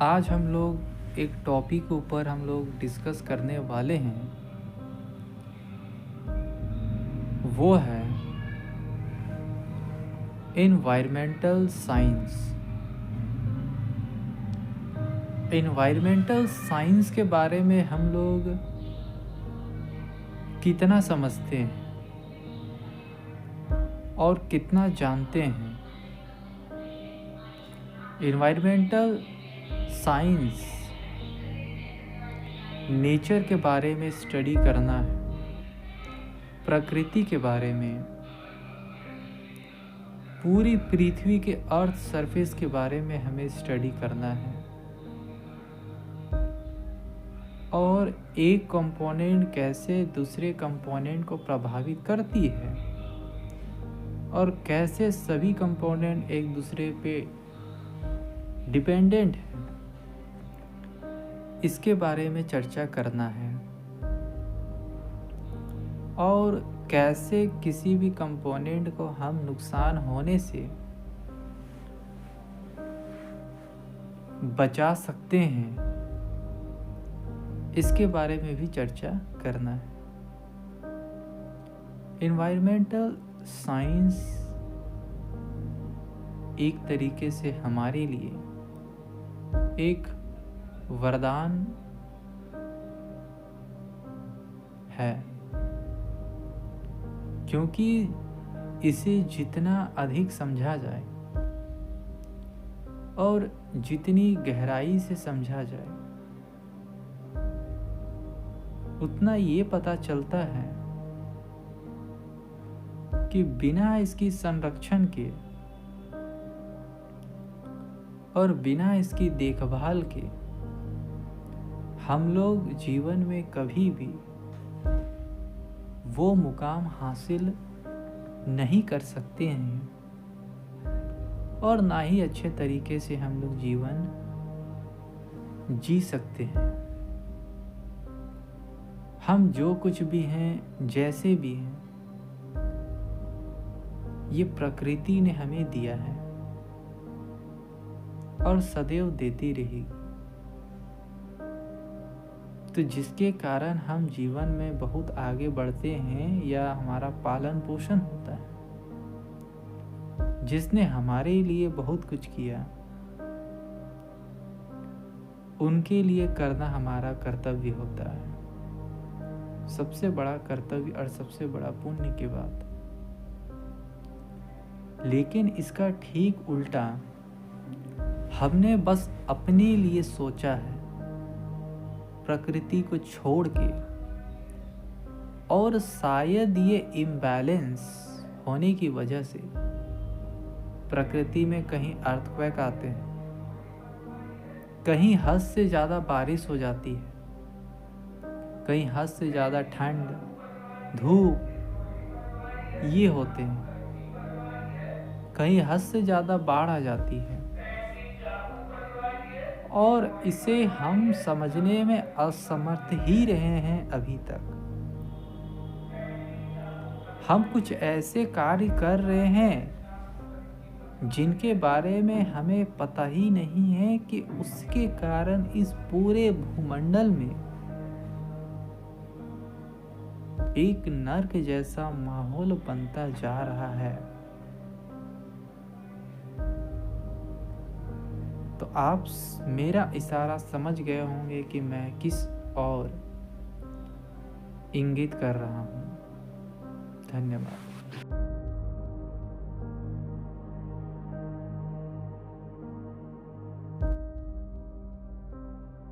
आज हम लोग एक टॉपिक ऊपर हम लोग डिस्कस करने वाले हैं। वो है एनवायरमेंटल साइंस। एनवायरमेंटल साइंस के बारे में हम लोग कितना समझते हैं और कितना जानते हैं। एनवायरमेंटल साइंस नेचर के बारे में स्टडी करना है, प्रकृति के बारे में, पूरी पृथ्वी के अर्थ सरफेस के बारे में हमें स्टडी करना है और एक कंपोनेंट कैसे दूसरे कंपोनेंट को प्रभावित करती है और कैसे सभी कंपोनेंट एक दूसरे पे डिपेंडेंट है, इसके बारे में चर्चा करना है। और कैसे किसी भी कंपोनेंट को हम नुकसान होने से बचा सकते हैं, इसके बारे में भी चर्चा करना है। एनवायरमेंटल साइंस एक तरीके से हमारे लिए एक वरदान है, क्योंकि इसे जितना अधिक समझा जाए और जितनी गहराई से समझा जाए उतना ये पता चलता है कि बिना इसकी संरक्षण के और बिना इसकी देखभाल के हम लोग जीवन में कभी भी वो मुकाम हासिल नहीं कर सकते हैं और ना ही अच्छे तरीके से हम लोग जीवन जी सकते हैं। हम जो कुछ भी हैं, जैसे भी हैं, ये प्रकृति ने हमें दिया है और सदैव देती रहेगी। तो जिसके कारण हम जीवन में बहुत आगे बढ़ते हैं या हमारा पालन पोषण होता है, जिसने हमारे लिए बहुत कुछ किया, उनके लिए करना हमारा कर्तव्य होता है। सबसे बड़ा कर्तव्य और सबसे बड़ा पुण्य की बात। लेकिन इसका ठीक उल्टा हमने बस अपने लिए सोचा है, प्रकृति को छोड़ के। और शायद ये इम्बैलेंस होने की वजह से प्रकृति में कहीं अर्थक्वेक आते हैं, कहीं हद से ज़्यादा बारिश हो जाती है, कहीं हद से ज़्यादा ठंड, धूप ये होते हैं, कहीं हद से ज़्यादा बाढ़ आ जाती है। और इसे हम समझने में असमर्थ ही रहे हैं अभी तक। हम कुछ ऐसे कार्य कर रहे हैं जिनके बारे में हमें पता ही नहीं है कि उसके कारण इस पूरे भूमंडल में एक नर्क जैसा माहौल बनता जा रहा है। तो आप मेरा इशारा समझ गए होंगे कि मैं किस ओर इंगित कर रहा हूँ। धन्यवाद।